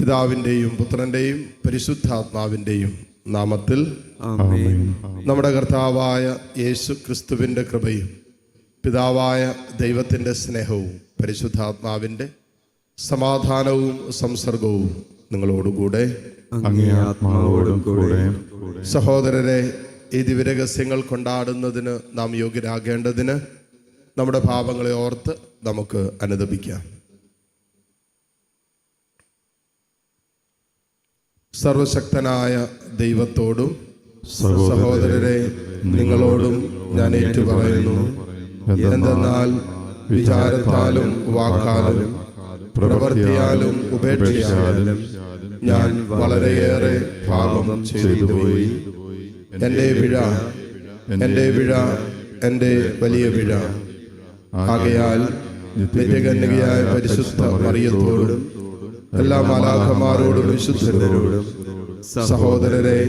പിതാവിൻ്റെയും പുത്രൻ്റെയും പരിശുദ്ധാത്മാവിൻ്റെയും നാമത്തിൽ ആമേൻ. നമ്മുടെ കർത്താവായ യേശു ക്രിസ്തുവിൻ്റെ കൃപയും പിതാവായ ദൈവത്തിൻ്റെ സ്നേഹവും പരിശുദ്ധാത്മാവിൻ്റെ സമാധാനവും സംസർഗവും നിങ്ങളോടുകൂടെ അങ്ങേ ആത്മാവോടും കൂടെ. സഹോദരരെ, ഈ ദിവ്യരഹസ്യങ്ങൾ കൊണ്ടാടുന്നതിന് നാം യോഗ്യരാകേണ്ടതിന് നമ്മുടെ പാപങ്ങളെ ഓർത്ത് നമുക്ക് അനുതപിക്കാം. സർവശക്തനായ ദൈവത്തോടും സഹോദരരെ നിങ്ങളോടും ഞാൻ ഏറ്റുപറയുന്നു. എന്തെന്നാൽ വിചാരത്താലും വാക്കാലും പ്രവൃത്തിയാലും ഉപേക്ഷയാലും ഞാൻ വളരെയേറെ പാപം ചെയ്തുപോയി. എൻ്റെ വിഴ എൻ്റെ വലിയ വിഴ. ആകയാൽ നിത്യകന്യകയായ പരിശുദ്ധ മറിയത്തോടും എല്ലാ മാലാഖമാരോടും വിശുദ്ധരോടും സഹോദരരെ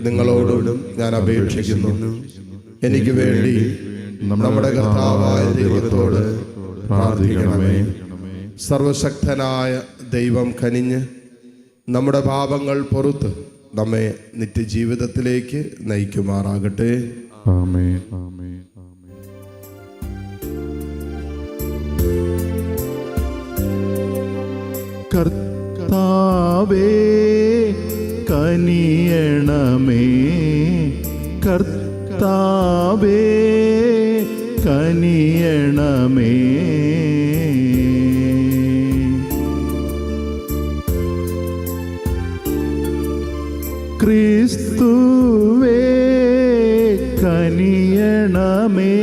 നിങ്ങളോടും ഞാൻ അപേക്ഷിക്കുന്നു, എനിക്ക് വേണ്ടി നമ്മുടെ കർത്താവായ ദൈവത്തോട് പ്രാർത്ഥിക്കണമേ. സർവശക്തനായ ദൈവം കനിഞ്ഞ് നമ്മുടെ പാപങ്ങൾ പൊറുത്ത് നമ്മെ നിത്യജീവിതത്തിലേക്ക് നയിക്കുമാറാകട്ടെ. ആമേൻ. ആമേൻ. കർത്താവേ കനിയണമേ, കർത്താവേ കനിയണമേ. ക്രിസ്തുവേ കനിയണമേ,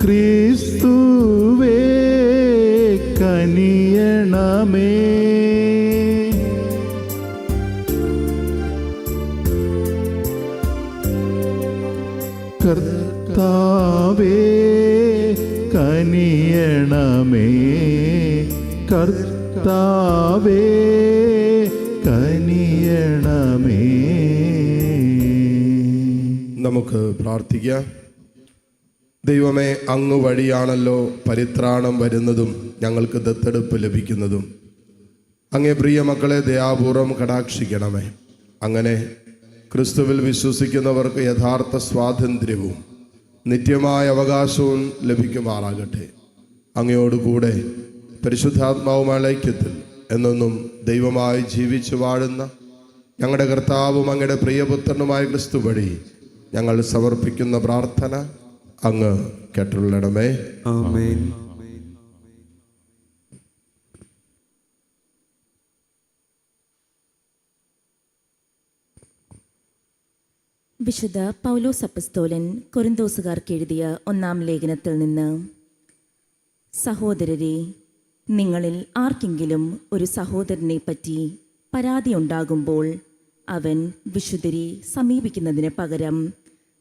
ക്രിസ്തുവേ കനിയണമേ. കർത്താവേ കനിയണമേ, കർത്താവേ കനിയണമേ. നമുക്ക് പ്രാർത്ഥിക്കാം. ദൈവമേ, അങ്ങ് വഴിയാണല്ലോ പരിത്രാണം വരുന്നതും ഞങ്ങൾക്ക് ദത്തെടുപ്പ് ലഭിക്കുന്നതും. അങ്ങേ പ്രിയ മക്കളെ ദയാപൂർവം കടാക്ഷിക്കണമേ. അങ്ങനെ ക്രിസ്തുവിൽ വിശ്വസിക്കുന്നവർക്ക് യഥാർത്ഥ സ്വാതന്ത്ര്യവും നിത്യമായ അവകാശവും ലഭിക്കുമാറാകട്ടെ. അങ്ങയോടുകൂടെ പരിശുദ്ധാത്മാവുമായ ഐക്യത്തിൽ എന്നെന്നും ദൈവമായി ജീവിച്ചു വാഴുന്ന ഞങ്ങളുടെ കർത്താവും അങ്ങയുടെ പ്രിയപുത്രനുമായ ക്രിസ്തു വഴി ഞങ്ങൾ സമർപ്പിക്കുന്ന പ്രാർത്ഥന അങ്ങ് കേട്ടുള്ളണമേ. ആമേൻ. വിശുദ്ധ പൗലോസ് അപ്പസ്തോലൻ കൊരിന്തോസുകാർക്ക് എഴുതിയ 1-ാം ലേഖനത്തിൽ നിന്ന്: സഹോദരരെ, നിങ്ങളിൽ ആർക്കെങ്കിലും ഒരു സഹോദരനെ പറ്റി പരാതിയുണ്ടാകുമ്പോൾ അവൻ വിശുദ്ധരെ സമീപിക്കുന്നതിന് പകരം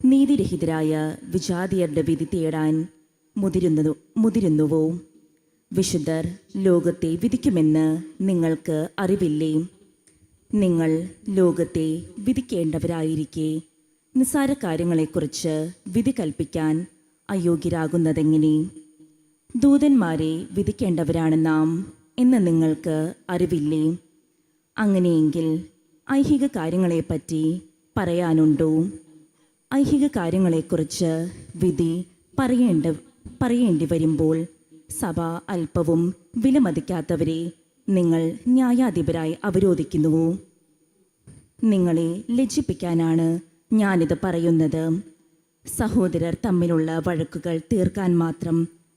നീതിരഹിതരായ വിജാതിയരുടെ വിധി തേടാൻ മുതിരുന്നുവോ? വിശുദ്ധർ ലോകത്തെ വിധിക്കുമെന്ന് നിങ്ങൾക്ക് അറിവില്ലേ? നിങ്ങൾ ലോകത്തെ വിധിക്കേണ്ടവരായിരിക്കെ നിസ്സാര കാര്യങ്ങളെക്കുറിച്ച് വിധി കൽപ്പിക്കാൻ അയോഗ്യരാകുന്നതെങ്ങനെ? ദൂതന്മാരെ വിധിക്കേണ്ടവരാണ് നാം എന്ന് നിങ്ങൾക്ക് അറിവില്ലേ? അങ്ങനെയെങ്കിൽ ഐഹിക കാര്യങ്ങളെപ്പറ്റി പറയാനുണ്ടോ? ഐഹിക കാര്യങ്ങളെക്കുറിച്ച് വിധി പറയേണ്ടി വരുമ്പോൾ സഭ അല്പവും വിലമതിക്കാത്തവരെ നിങ്ങൾ ന്യായാധിപരായി അവരോധിക്കുന്നുവോ? നിങ്ങളെ ലജ്ജിപ്പിക്കാനാണ് ഞാനിത് പറയുന്നത്. സഹോദരർ തമ്മിലുള്ള വഴക്കുകൾ തീർക്കാൻ മാത്രം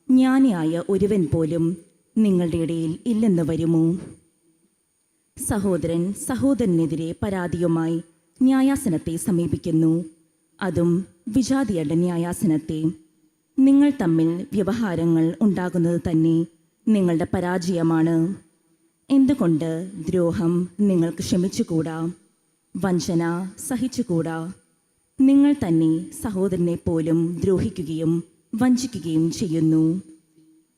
ജ്ഞാനിയായ ഒരുവൻ പോലും നിങ്ങളുടെ ഇടയിൽ ഇല്ലെന്ന് വരുമോ? സഹോദരൻ സഹോദരനെതിരെ പരാതിയുമായി ന്യായാസനത്തെ സമീപിക്കുന്നു, അതും വിജാതിയരുടെ ന്യായാസനത്തെ. നിങ്ങൾ തമ്മിൽ വ്യവഹാരങ്ങൾ ഉണ്ടാകുന്നത് തന്നെ നിങ്ങളുടെ പരാജയമാണ്. എന്തുകൊണ്ട് ദ്രോഹം നിങ്ങൾക്ക് ക്ഷമിച്ചുകൂടാ? വഞ്ചന സഹിച്ചുകൂടാ? നിങ്ങൾ തന്നെ സഹോദരനെ പോലും ദ്രോഹിക്കുകയും വഞ്ചിക്കുകയും ചെയ്യുന്നു.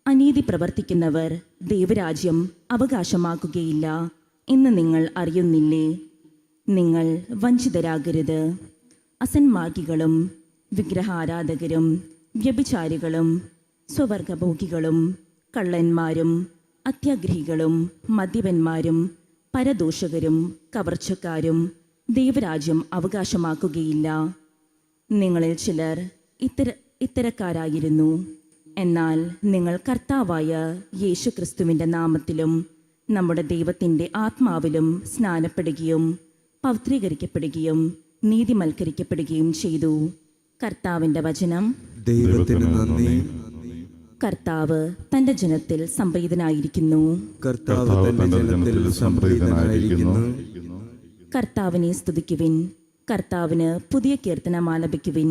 അനീതി പ്രവർത്തിക്കുന്നവർ ദൈവരാജ്യം അവകാശമാക്കുകയില്ല എന്ന് നിങ്ങൾ അറിയുന്നില്ലേ? നിങ്ങൾ വഞ്ചിതരാകരുത്. അസന്മാർഗികളും വിഗ്രഹാരാധകരും വ്യഭിചാരികളും സ്വവർഗഭോഗികളും കള്ളന്മാരും അത്യാഗ്രഹികളും മദ്യപന്മാരും പരദൂഷകരും കവർച്ചക്കാരും ദൈവരാജ്യം അവകാശമാക്കുകയില്ല. നിങ്ങളിൽ ചിലർ ഇത്തരക്കാരായിരുന്നു. എന്നാൽ നിങ്ങൾ കർത്താവായ യേശുക്രിസ്തുവിൻ്റെ നാമത്തിലും നമ്മുടെ ദൈവത്തിൻ്റെ ആത്മാവിലും സ്നാനപ്പെടുകയും പവിത്രീകരിക്കപ്പെടുകയും നീതിമൽക്കരിക്കപ്പെടുകയും ചെയ്തു. കർത്താവിൻ്റെ വചനം. ദൈവത്തിന് നന്ദി. കർത്താവ് തൻ്റെ ജനത്തിൽ സംപ്രീതനായിരിക്കുന്നു. കർത്താവ് തന്റെ ജനത്തിൽ സംപ്രീതനായിരിക്കുന്നു. കർത്താവിനെ സ്തുതിക്കുവിൻ. കർത്താവിന് പുതിയ കീർത്തനം ആലപിക്കുവിൻ.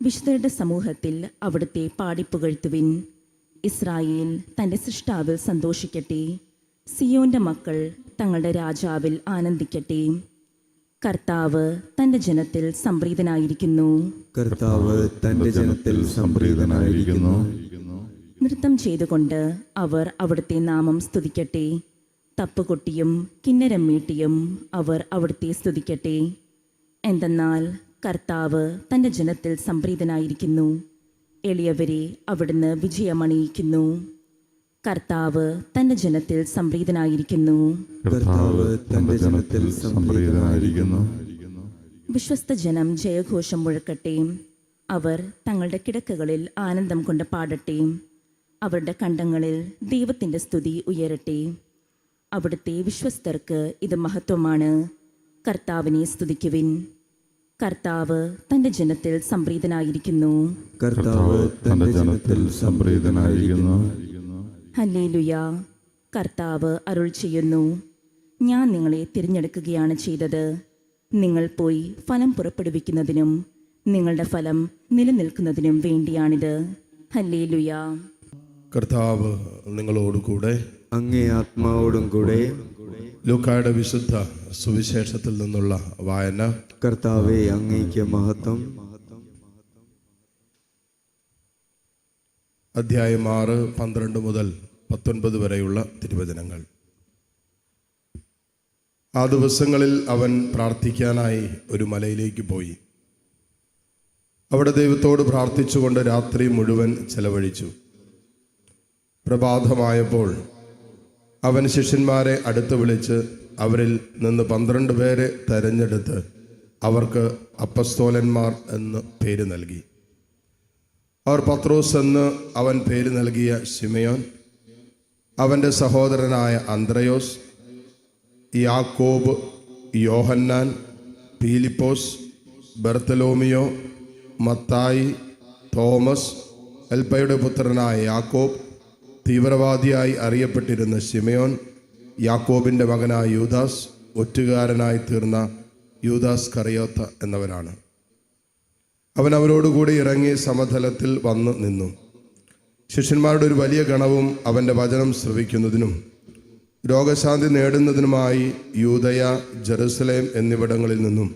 വിശുദ്ധരുടെ സമൂഹത്തിൽ അവിടുത്തെ പാടിപ്പുകഴ്ത്തുവിൻ. ഇസ്രായേൽ തൻ്റെ സൃഷ്ടാവിൽ സന്തോഷിക്കട്ടെ. സിയോന്റെ മക്കൾ തങ്ങളുടെ രാജാവിൽ ആനന്ദിക്കട്ടെ. കർത്താവ് തൻ്റെ ജനത്തിൽ സംപ്രീതനായിരിക്കുന്നു. കർത്താവ് തന്റെ ജനത്തിൽ സംപ്രീതനായിരിക്കുന്നു. നൃത്തം ചെയ്തുകൊണ്ട് അവർ അവിടുത്തെ നാമം സ്തുതിക്കട്ടെ. തപ്പുകൊട്ടിയും കിന്നരം മീട്ടിയും അവർ അവിടുത്തെ സ്തുതിക്കട്ടെ. എന്തെന്നാൽ കർത്താവ് തൻ്റെ ജനത്തിൽ സംപ്രീതനായിരിക്കുന്നു. എളിയവരെ അവിടുന്ന് വിജയമണിയിക്കുന്നു. കർത്താവ് തൻ്റെ ജനത്തിൽ സംപ്രീതനായിരിക്കുന്നു. കർത്താവ് തന്റെ ജനത്തിൽ സംപ്രീതനായിരിക്കുന്നു. വിശ്വസ്ത ജനം ജയഘോഷം മുഴക്കട്ടെ. അവർ തങ്ങളുടെ കിടക്കകളിൽ ആനന്ദം കൊണ്ട് പാടട്ടെ. അവരുടെ കണ്ടങ്ങളിൽ ദൈവത്തിൻ്റെ സ്തുതി ഉയരട്ടെ. അവിടുത്തെ വിശ്വസ്തർക്ക് ഇത് മഹത്വമാണ്. കർത്താവിനെ സ്തുതിക്കുവിൻ. കർത്താവ് തൻ്റെ ജനത്തിൽ സംപ്രീതനായിരിക്കുന്നു. കർത്താവ് തന്റെ ജനത്തിൽ സംപ്രീതനായിരിക്കുന്നു. ഹല്ലേലൂയ. കർത്താവ് അരുൾ ചെയ്യുന്നു, ഞാൻ നിങ്ങളെ തിരഞ്ഞെടുക്കുകയാണ് ചെയ്തത്. നിങ്ങൾ പോയി ഫലം പുറപ്പെടുവിക്കുന്നതിനും നിങ്ങളുടെ ഫലം നിലനിൽക്കുന്നതിനും വേണ്ടിയാണിത്. ഹല്ലേലൂയ. കർത്താവ് നിങ്ങളോടുകൂടെ. അങ്ങേ ആത്മാവോടും കൂടെ. ലൂക്കായുടെ വിശുദ്ധ സുവിശേഷത്തിൽ നിന്നുള്ള വായന. കർത്താവേ, അങ്ങേക്ക് മഹത്വം. അധ്യായം 6, 12 മുതൽ 19 വരെയുള്ള തിരുവചനങ്ങൾ. ആ ദിവസങ്ങളിൽ അവൻ പ്രാർത്ഥിക്കാനായി ഒരു മലയിലേക്ക് പോയി. അവിടെ ദൈവത്തോട് പ്രാർത്ഥിച്ചുകൊണ്ട് രാത്രി മുഴുവൻ ചെലവഴിച്ചു. പ്രഭാതമായപ്പോൾ അവൻ ശിഷ്യന്മാരെ അടുത്ത് വിളിച്ച് അവരിൽ നിന്ന് 12 പേരെ തെരഞ്ഞെടുത്ത് അവർക്ക് അപ്പസ്തോലന്മാർ എന്ന് പേര് നൽകി. അവർ പത്രോസ് എന്ന് അവൻ പേര് നൽകിയ ശിമയോൻ, അവൻ്റെ സഹോദരനായ അന്ത്രയോസ്, യാക്കോബ്, യോഹന്നാൻ, പീലിപ്പോസ്, ബർത്തലോമിയോ, മത്തായി, തോമസ്, എൽപ്പയുടെ പുത്രനായ യാക്കോബ്, തീവ്രവാദിയായി അറിയപ്പെട്ടിരുന്ന ശിമയോൻ, യാക്കോബിൻ്റെ മകനായ യൂദാസ്, ഒറ്റുകാരനായി തീർന്ന യൂദാസ് കറിയോത്ത എന്നവരാണ്. അവൻ അവരോടുകൂടി ഇറങ്ങി സമതലത്തിൽ വന്ന് നിന്നു. ശിഷ്യന്മാരുടെ ഒരു വലിയ ഗണവും അവൻ്റെ വചനം ശ്രവിക്കുന്നതിനും രോഗശാന്തി നേടുന്നതിനുമായി യൂദയ, ജെറുസലേം എന്നിവിടങ്ങളിൽ നിന്നും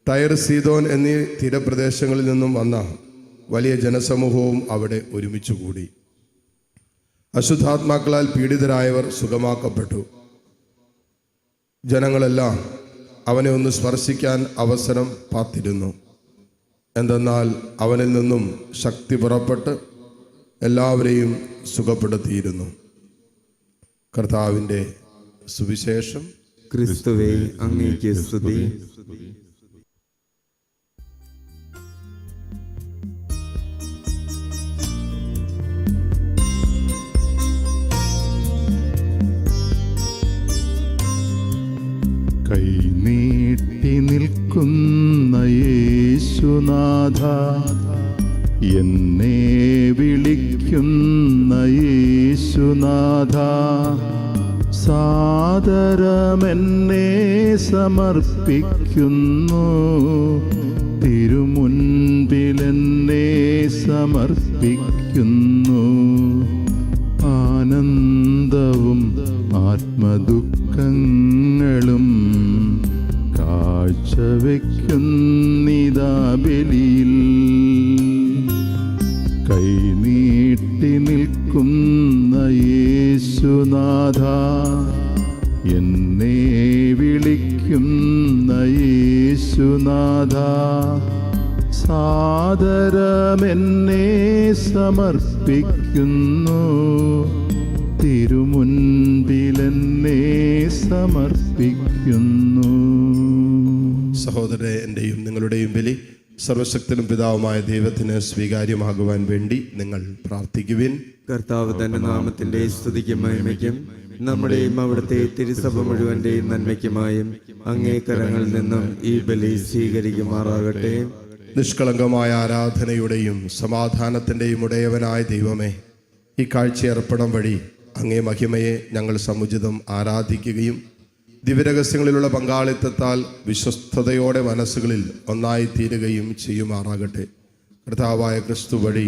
ടയർ, സീദോൻ എന്നീ തീരപ്രദേശങ്ങളിൽ നിന്നും വന്ന വലിയ ജനസമൂഹവും അവിടെ ഒരുമിച്ചുകൂടി. അശുദ്ധാത്മാക്കളാൽ പീഡിതരായവർ സുഖമാക്കപ്പെട്ടു. ജനങ്ങളെല്ലാം അവനെ ഒന്ന് സ്പർശിക്കാൻ അവസരം കാത്തിരുന്നു. എന്തെന്നാൽ അവനിൽ നിന്നും ശക്തി പുറപ്പെട്ട് എല്ലാവരെയും സുഖപ്പെടുത്തിയിരുന്നു. കർത്താവിൻ്റെ സുവിശേഷം. ക്രിസ്തുവേ, അങ്ങേക്ക് സ്തുതി. കൈനീട്ടി നിൽക്കുന്ന യേശുനാഥ, എന്നെ വിളിക്കുന്ന യേശുനാഥ, സാദരമെന്നെ സമർപ്പിക്കുന്നു. തിരുമുൻപിലെന്നെ സമർപ്പിക്കുന്നു. ആനന്ദവും ആത്മദുഃഖങ്ങളും കാഴ്ചവെക്കുന്നിതാ ബലിയിൽ. കൈനീട്ടി നിൽക്കുന്ന യേശുനാഥ, എന്നെ വിളിക്കുന്ന യേശുനാഥ, സാദരമെന്നെ സമർപ്പിക്കുന്നു. തിരുമുൻപിലെന്നെ സമർപ്പിക്കുന്നു. സഹോദരരെ, എൻ്റെയും നിങ്ങളുടെയും ബലി സർവശക്തനും പിതാവുമായ ദൈവത്തിന് സ്വീകാര്യമാകുവാൻ വേണ്ടി നിങ്ങൾ പ്രാർത്ഥിക്കുവിൻ. കർത്താവ് തന്റെ നാമത്തിന്റെ സ്തുതിക്കും മഹിമയ്ക്കും നമ്മുടെയും അവിടുത്തെ തിരുസഭ മുഴുവന്റെയും നന്മയ്ക്കുമായും അങ്ങേ കരങ്ങളിൽ നിന്നും ഈ ബലി സ്വീകരിക്കുമാറാകട്ടെ. നിഷ്കളങ്കമായ ആരാധനയുടെയും സമാധാനത്തിൻ്റെയും ഉടയവനായ ദൈവമേ, ഈ കാഴ്ചയർപ്പണം വഴി അങ്ങേ മഹിമയെ ഞങ്ങൾ സമുചിതം ആരാധിക്കുകയും ദിവ്യരഹസ്യങ്ങളിലുള്ള പങ്കാളിത്തത്താൽ വിശ്വസ്തയോടെ മനസ്സുകളിൽ ഒന്നായി തീരുകയും ചെയ്യുമാറാകട്ടെ. കർത്താവായ ക്രിസ്തു വഴി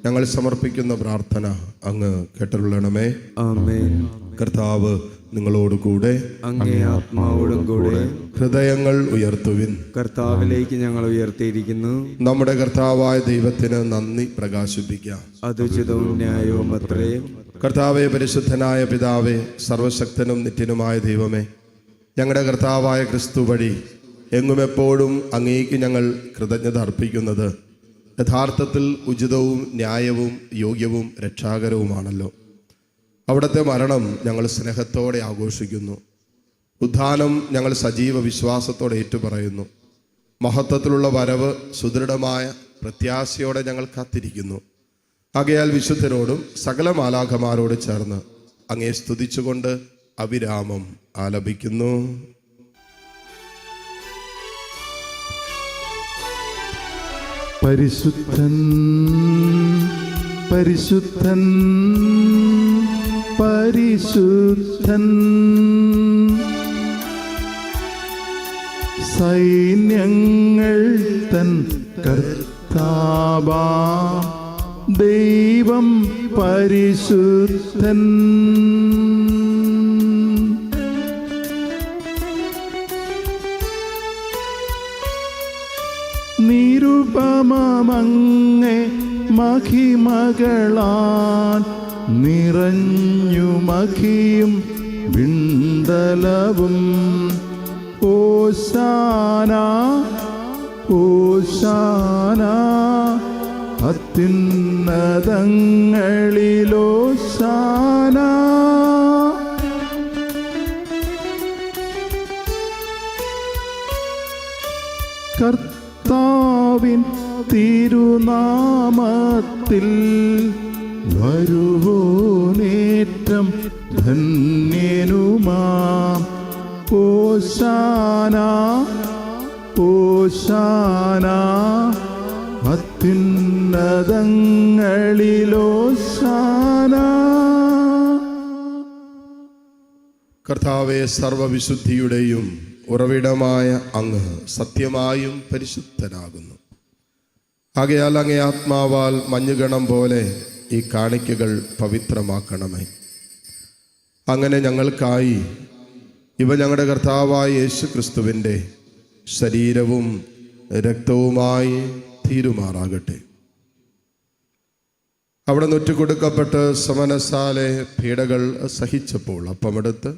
ഞങ്ങൾ സമർപ്പിക്കുന്ന പ്രാർത്ഥന അങ്ങ് കേട്ടരുളണമേ. ആമേൻ. കർത്താവ് നിങ്ങളോട് കൂടെ, അങ്ങേ ആത്മാവോടും കൂടെ. ഹൃദയങ്ങൾ ഉയർത്തുവിൻ. കർത്താവിലേക്ക് ഞങ്ങൾ ഉയർത്തിയിരിക്കുന്നു. നമ്മുടെ കർത്താവായ ദൈവത്തിന് നന്ദി പ്രകാശിപ്പിക്കാം. അതുചിതവും ന്യായവും അത്രേ. കർത്താവെ, പരിശുദ്ധനായ പിതാവേ, സർവശക്തനും നിത്യനുമായ ദൈവമേ, ഞങ്ങളുടെ കർത്താവായ ക്രിസ്തു വഴി എങ്ങും എപ്പോഴും അങ്ങേക്ക് ഞങ്ങൾ കൃതജ്ഞത അർപ്പിക്കുന്നത് യഥാർത്ഥത്തിൽ ഉചിതവും ന്യായവും യോഗ്യവും രക്ഷാകരവുമാണല്ലോ. അവിടുത്തെ മരണം ഞങ്ങൾ സ്നേഹത്തോടെ ആഘോഷിക്കുന്നു. ഉത്ഥാനം ഞങ്ങൾ സജീവ വിശ്വാസത്തോടെ ഏറ്റുപറയുന്നു. മഹത്വത്തിലുള്ള വരവ് സുദൃഢമായ പ്രത്യാശയോടെ ഞങ്ങൾ കാത്തിരിക്കുന്നു. ആകയാൽ വിശുദ്ധരോടും സകല മാലാഖമാരോട് ചേർന്ന് അങ്ങേ സ്തുതിച്ചുകൊണ്ട് അവിരാമം ആലപിക്കുന്നു. പരിശുദ്ധൻ പരിശുദ്ധൻ പരിശുദ്ധൻ, സൈന്യങ്ങൾ തൻ കർത്താവാ ദൈവം പരിശുദ്ധൻ. നിരുപമങ്ങേ മഹിമകളാൽ നിറഞ്ഞു മഹിയും വിണ്ടലവും. ഓശാന ഓശാന അത്യുന്നതങ്ങളിലോശാന. കർത്താവിൻ തിരുനാമത്തിൽ വരുവോനേറ്റം ധന്യനുമാം. ഓശാന ഓശാന അത്യുന്നതങ്ങളിലോശാന. കർത്താവെ, സർവവിശുദ്ധിയുടെയും ഉറവിടമായ അങ്ങ് സത്യമായും പരിശുദ്ധനാകുന്നു. ആകയാൽ അങ്ങേ ആത്മാവാൽ മഞ്ഞുകണം പോലെ ഈ കാണിക്കകൾ പവിത്രമാക്കണമേ. അങ്ങനെ ഞങ്ങൾക്കായി ഇവ ഞങ്ങളുടെ കർത്താവായ യേശു ക്രിസ്തുവിൻ്റെ ശരീരവും രക്തവുമായി തീരുമാറാകട്ടെ. അവിടെ നൊറ്റുകൊടുക്കപ്പെട്ട് സമനസാലെ പീഡകൾ സഹിച്ചപ്പോൾ അപ്പമെടുത്ത്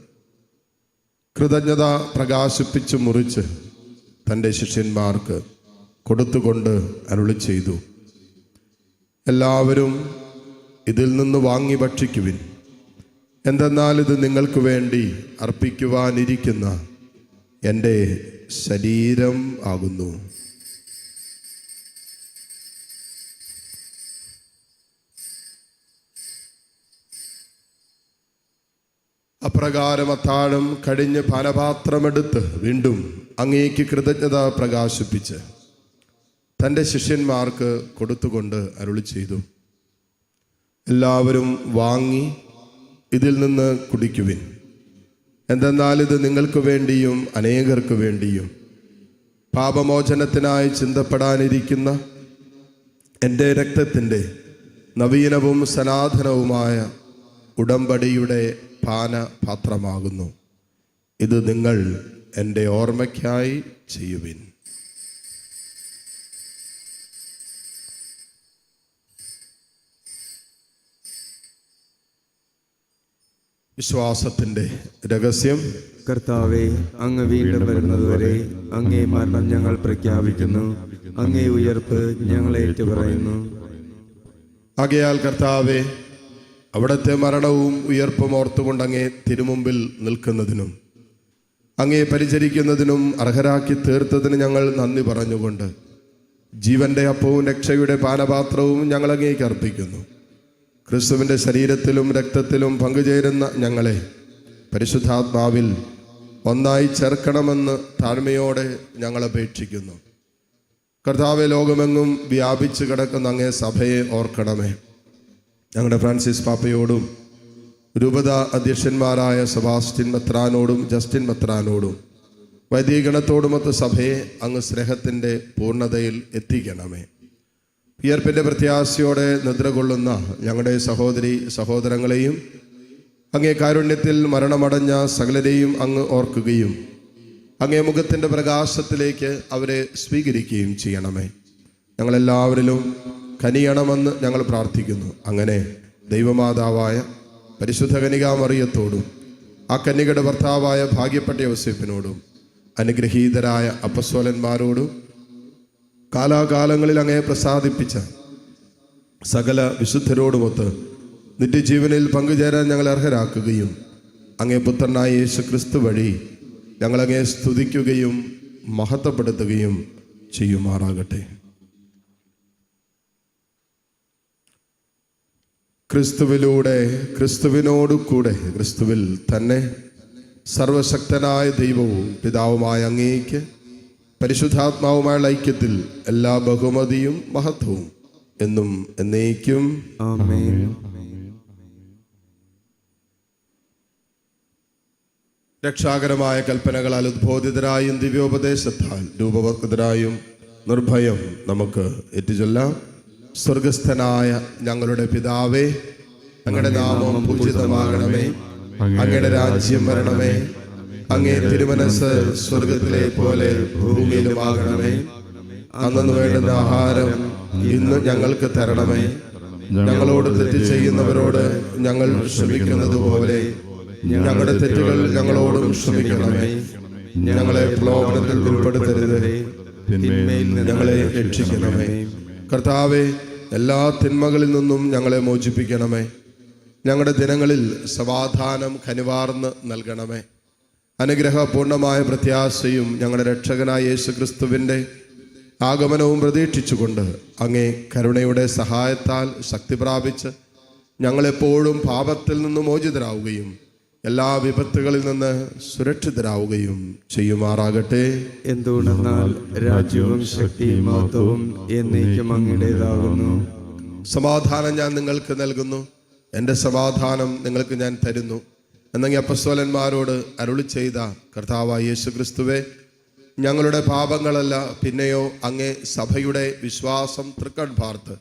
കൃതജ്ഞത പ്രകാശിപ്പിച്ച് മുറിച്ച് തൻ്റെ ശിഷ്യന്മാർക്ക് കൊടുത്തുകൊണ്ട് അരുളി ചെയ്തു, എല്ലാവരും ഇതിൽ നിന്ന് വാങ്ങി ഭക്ഷിക്കുവിൻ. എന്തെന്നാൽ ഇത് നിങ്ങൾക്ക് വേണ്ടി അർപ്പിക്കുവാനിരിക്കുന്ന എൻ്റെ ശരീരം ആകുന്നു. അപ്രകാരം അത്താഴം കഴിഞ്ഞ് പാനപാത്രമെടുത്ത് വീണ്ടും അങ്ങേക്ക് കൃതജ്ഞത പ്രകാശിപ്പിച്ച് തൻ്റെ ശിഷ്യന്മാർക്ക് കൊടുത്തുകൊണ്ട് അരുളി ചെയ്തു, എല്ലാവരും വാങ്ങി ഇതിൽ നിന്ന് കുടിക്കുവിൻ. എന്തെന്നാൽ ഇത് നിങ്ങൾക്ക് വേണ്ടിയും അനേകർക്ക് വേണ്ടിയും പാപമോചനത്തിനായി ചിന്തപ്പെടാനിരിക്കുന്ന എൻ്റെ രക്തത്തിൻ്റെ നവീനവും സനാതനവുമായ ഉടമ്പടിയുടെ പാനപാത്രമാകുന്നു. ഇത് നിങ്ങൾ എൻ്റെ ഓർമ്മയ്ക്കായി ചെയ്യുവിൻ. വിശ്വാസത്തിൻ്റെ രഹസ്യം. കർത്താവെ, അങ്ങ് വീണ്ടും വരുന്നതുവരെ അങ്ങേ മരണം ഞങ്ങൾ പ്രഖ്യാപിക്കുന്നു, അങ്ങേ ഉയർപ്പ് ഞങ്ങൾ ഏറ്റുപറയുന്നു. ആകയാൽ കർത്താവെ, അവിടുത്തെ മരണവും ഉയർപ്പും ഓർത്തുകൊണ്ട് അങ്ങേ തിരുമുമ്പിൽ നിൽക്കുന്നതിനും അങ്ങയെ പരിചരിക്കുന്നതിനും അർഹരാക്കി തീർത്തതിന് ഞങ്ങൾ നന്ദി പറഞ്ഞുകൊണ്ട് ജീവന്റെ അപ്പവും രക്ഷയുടെ പാനപാത്രവും ഞങ്ങൾ അങ്ങേക്ക് അർപ്പിക്കുന്നു. ക്രിസ്തുവിൻ്റെ ശരീരത്തിലും രക്തത്തിലും പങ്കുചേരുന്ന ഞങ്ങളെ പരിശുദ്ധാത്മാവിൽ ഒന്നായി ചേർക്കണമെന്ന് താഴ്മയോടെ ഞങ്ങൾ അപേക്ഷിക്കുന്നു. കർത്താവെ, ലോകമെങ്ങും വ്യാപിച്ചു കിടക്കുന്ന അങ്ങേ സഭയെ ഓർക്കണമേ. ഞങ്ങളുടെ ഫ്രാൻസിസ് പാപ്പയോടും രൂപത അധ്യക്ഷന്മാരായ സെബാസ്റ്റ്യൻ മെത്രാനോടും ജസ്റ്റിൻ മെത്രാനോടും വൈദികഗണത്തോടുമൊത്ത് സഭയെ അങ്ങ് സ്നേഹത്തിൻ്റെ പൂർണ്ണതയിൽ എത്തിക്കണമേ. ഉയർപ്പിൻ്റെ പ്രത്യാശയോടെ നിദ്ര കൊള്ളുന്ന ഞങ്ങളുടെ സഹോദരി സഹോദരങ്ങളെയും അങ്ങേ കാരുണ്യത്തിൽ മരണമടഞ്ഞ സകലരെയും അങ്ങ് ഓർക്കുകയും അങ്ങേ മുഖത്തിൻ്റെ പ്രകാശത്തിലേക്ക് അവരെ സ്വീകരിക്കുകയും ചെയ്യണമേ. ഞങ്ങളെല്ലാവരിലും കനിയണമെന്ന് ഞങ്ങൾ പ്രാർത്ഥിക്കുന്നു. അങ്ങനെ ദൈവമാതാവായ പരിശുദ്ധ കന്യകാമറിയത്തോടും ആ കന്യകയുടെ ഭർത്താവായ ഭാഗ്യപ്പെട്ട യോസേപ്പിനോടും അനുഗ്രഹീതരായ അപ്പസ്തോലന്മാരോടും കാലാകാലങ്ങളിൽ അങ്ങയെ പ്രസാദിപ്പിച്ച സകല വിശുദ്ധരോടുമൊത്ത് നിത്യജീവനിൽ പങ്കുചേരാൻ ഞങ്ങൾ അർഹരാക്കുകയും അങ്ങേ പുത്രനായ യേശു ക്രിസ്തു വഴി ഞങ്ങളങ്ങയെ സ്തുതിക്കുകയും മഹത്വപ്പെടുത്തുകയും ചെയ്യുമാറാകട്ടെ. ക്രിസ്തുവിലൂടെ, ക്രിസ്തുവിനോടു കൂടെ, ക്രിസ്തുവിൽ തന്നെ സർവശക്തനായ ദൈവവും പിതാവുമായ അങ്ങേക്ക് പരിശുദ്ധാത്മാവുമായുള്ള ഐക്യത്തിൽ എല്ലാ ബഹുമതിയും മഹത്വവും എന്നും എന്നേക്കും ആമേൻ. രക്ഷാകരമായ കൽപ്പനകളാൽ ഉദ്ബോധിതരായും ദിവ്യോപദേശത്താൽ രൂപവത്കൃതരായും നിർഭയം നമുക്ക് ഏറ്റുചൊല്ലാം. സ്വർഗസ്ഥനായ ഞങ്ങളുടെ പിതാവേ, അങ്ങയുടെ നാമം പൂജിതമാകണമേ. അങ്ങയുടെ രാജ്യം വരണമേ. അങ്ങേ തിരുമനസ് സ്വർഗത്തിലെ പോലെ ഭൂമിയിലുമാകണമേ. അന്നു വേണ്ടുന്ന ആഹാരം ഇന്ന് ഞങ്ങൾക്ക് തരണമേ. ഞങ്ങളോട് തെറ്റ് ചെയ്യുന്നവരോട് ഞങ്ങൾ ക്ഷമിക്കുന്നത് പോലെ ഞങ്ങളുടെ തെറ്റുകൾ ഞങ്ങളോടും ക്ഷമിക്കണമേ. ഞങ്ങളെ പ്രലോഭനത്തിൽ ഉൾപ്പെടുത്തരുത്, ഞങ്ങളെ രക്ഷിക്കണമേ. കർത്താവെ, എല്ലാ തിന്മകളിൽ നിന്നും ഞങ്ങളെ മോചിപ്പിക്കണമേ. ഞങ്ങളുടെ ദിനങ്ങളിൽ സമാധാനം കനിവാർന്ന് നൽകണമേ. അനുഗ്രഹപൂർണമായ പ്രത്യാശയും ഞങ്ങളുടെ രക്ഷകനായ യേശു ക്രിസ്തുവിൻ്റെ ആഗമനവും പ്രതീക്ഷിച്ചുകൊണ്ട് അങ്ങേ കരുണയുടെ സഹായത്താൽ ശക്തി പ്രാപിച്ച് ഞങ്ങളെപ്പോഴും പാപത്തിൽ നിന്ന് മോചിതരാവുകയും എല്ലാ വിപത്തുകളിൽ നിന്ന് സുരക്ഷിതരാവുകയും ചെയ്യുമാറാകട്ടെ. എന്തുകൊണ്ടെന്നാൽ രാജ്യവും ശക്തിയും മഹത്വവും എന്നേക്കും അങ്ങയുടേതാകുന്നു. സമാധാനം ഞാൻ നിങ്ങൾക്ക് നൽകുന്നു, എൻ്റെ സമാധാനം നിങ്ങൾക്ക് ഞാൻ തരുന്നു എന്നങ്ങ് അപ്പസ്തോലന്മാരോട് അരുളി ചെയ്ത കർത്താവായ യേശു ക്രിസ്തുവേ, ഞങ്ങളുടെ പാപങ്ങളല്ല പിന്നെയോ അങ്ങേ സഭയുടെ വിശ്വാസം തൃക്കൺ പാർത്ത്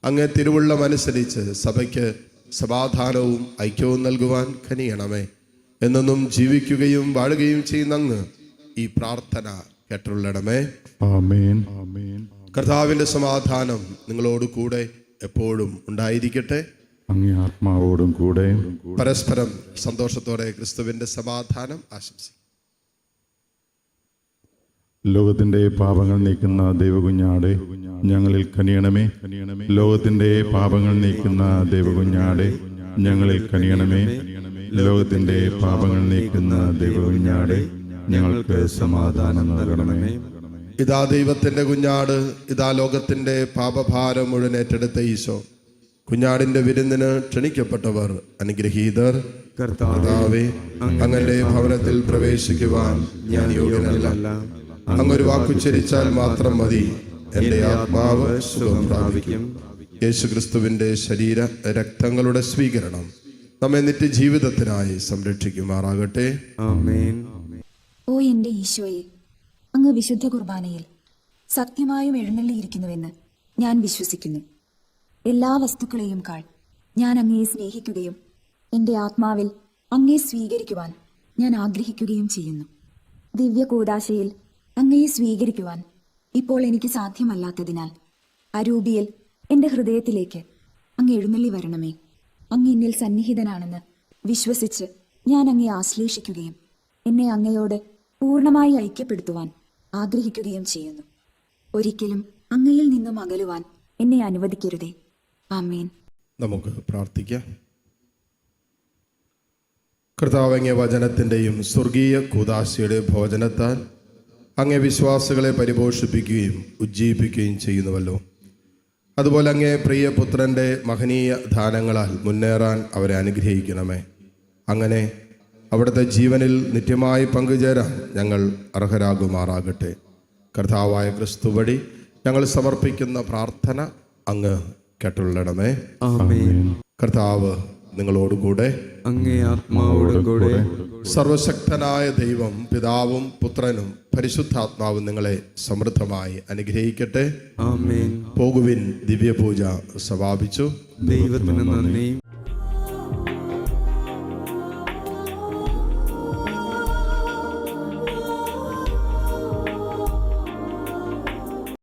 അങ്ങേ തിരുവുള്ളമനുസരിച്ച് സഭയ്ക്ക് സമാധാനവും ഐക്യവും നൽകുവാൻ കനിയണമേ. എന്നും ജീവിക്കുകയും വാഴുകയും ചെയ്യുന്ന അങ്ങ് ഈ പ്രാർത്ഥന കേട്ടുള്ളണമേ. ആമേൻ. ആമേൻ. കർത്താവിൻ്റെ സമാധാനം നിങ്ങളോട് കൂടെ എപ്പോഴും ഉണ്ടായിരിക്കട്ടെ. അങ്ങേ ആത്മാവോടും കൂടെ. പരസ്പരം സന്തോഷത്തോടെ ക്രിസ്തുവിൻ്റെ സമാധാനം ആശംസിക്കും. ലോകത്തിന്റെ പാപങ്ങൾ നീക്കുന്ന ദൈവകുഞ്ഞാടെ ഞങ്ങളിൽ കനിയണമേ. ലോകത്തിന്റെ പാപങ്ങൾ നീക്കുന്ന ദൈവകുഞ്ഞാടെ ഞങ്ങളിൽ കനിയണമേ. ലോകത്തിന്റെ പാപങ്ങൾ നീക്കുന്ന ദൈവകുഞ്ഞാടെ ഞങ്ങൾക്ക് സമാധാനം നൽകണമേ. ഇതാ ദൈവത്തിന്റെ കുഞ്ഞാട്, ഇതാ ലോകത്തിന്റെ പാപഭാരം മുഴുവൻ ഏറ്റെടുത്ത ഈശോ. കുഞ്ഞാടിന്റെ വിരുന്നിന് ക്ഷണിക്കപ്പെട്ടവർ അനുഗ്രഹീതർ. കർത്താവേ, അങ്ങന്റെ ഭവനത്തിൽ പ്രവേശിക്കുവാൻ ഞാൻ യോഗ്യനല്ല. അങ്ങൊരു വാക്കുച്ചരിച്ചാൽ മാത്രം മതി, എൻ്റെ ആത്മാവ് സുഖം പ്രാപിക്കും. യേശു ക്രിസ്തുവിൻ്റെ ശരീര രക്തങ്ങളുടെ സ്വീകരണം നമ്മെ നിത്യജീവിതത്തിനായി സംരക്ഷിക്കുമാറാകട്ടെ. ആമേൻ. ഓ എൻ്റെ ഈശോയെ, അങ്ങ് വിശുദ്ധ കുർബാനയിൽ സത്യമായും എഴുന്നള്ളിയിരിക്കുന്നുവെന്ന് ഞാൻ വിശ്വസിക്കുന്നു. എല്ലാ വസ്തുക്കളെയും കാൾ ഞാൻ അങ്ങയെ സ്നേഹിക്കുകയും എൻ്റെ ആത്മാവിൽ അങ്ങയെ സ്വീകരിക്കുവാൻ ഞാൻ ആഗ്രഹിക്കുകയും ചെയ്യുന്നു. ദിവ്യ കൂദാശയിൽ അങ്ങയെ സ്വീകരിക്കുവാൻ ഇപ്പോൾ എനിക്ക് സാധ്യമല്ലാത്തതിനാൽ അരൂപിയിൽ എൻ്റെ ഹൃദയത്തിലേക്ക് അങ്ങ് എഴുന്നള്ളി വരണമേ. അങ്ങ് എന്നിൽ സന്നിഹിതനാണെന്ന് വിശ്വസിച്ച് ഞാൻ അങ്ങയെ ആശ്ലേഷിക്കുകയും എന്നെ അങ്ങയോട് പൂർണ്ണമായി ഐക്യപ്പെടുത്തുവാൻ ആഗ്രഹിക്കുകയും ചെയ്യുന്നു. ഒരിക്കലും അങ്ങയിൽ നിന്നും അകലുവാൻ എന്നെ അനുവദിക്കരുതേ. ആമേൻ. നമുക്ക് പ്രാർത്ഥിക്കാം. കർത്താവ് അങ്ങേ വചനത്തിൻ്റെയും സ്വർഗീയ കൂദാശയുടെ ഭോജനത്താൽ അങ്ങേ വിശ്വാസികളെ പരിപോഷിപ്പിക്കുകയും ഉജ്ജീവിപ്പിക്കുകയും ചെയ്യുന്നുവല്ലോ. അതുപോലെ അങ്ങേ പ്രിയപുത്രൻ്റെ മഹനീയ ദാനങ്ങളാൽ മുന്നേറാൻ അവരെ അനുഗ്രഹിക്കണമേ. അങ്ങനെ അവിടുത്തെ ജീവനിൽ നിത്യമായി പങ്കുചേരാൻ ഞങ്ങൾ അർഹരാകുമാറാകട്ടെ. കർത്താവായ ക്രിസ്തു വഴി ഞങ്ങൾ സമർപ്പിക്കുന്ന പ്രാർത്ഥന അങ്ങ് കേട്ടുള്ളണമേ. ആമേൻ. കർത്താവ് നിങ്ങളോടുകൂടെ. അങ്ങേ ആത്മാവോടും കൂടെ. സർവശക്തനായ ദൈവം പിതാവും പുത്രനും പരിശുദ്ധാത്മാവും നിങ്ങളെ സമൃദ്ധമായി അനുഗ്രഹിക്കട്ടെ. ആമേൻ. പോകുവിൻ, ദിവ്യപൂജ സമാപിച്ചു. ദൈവത്തിന് നന്ദി.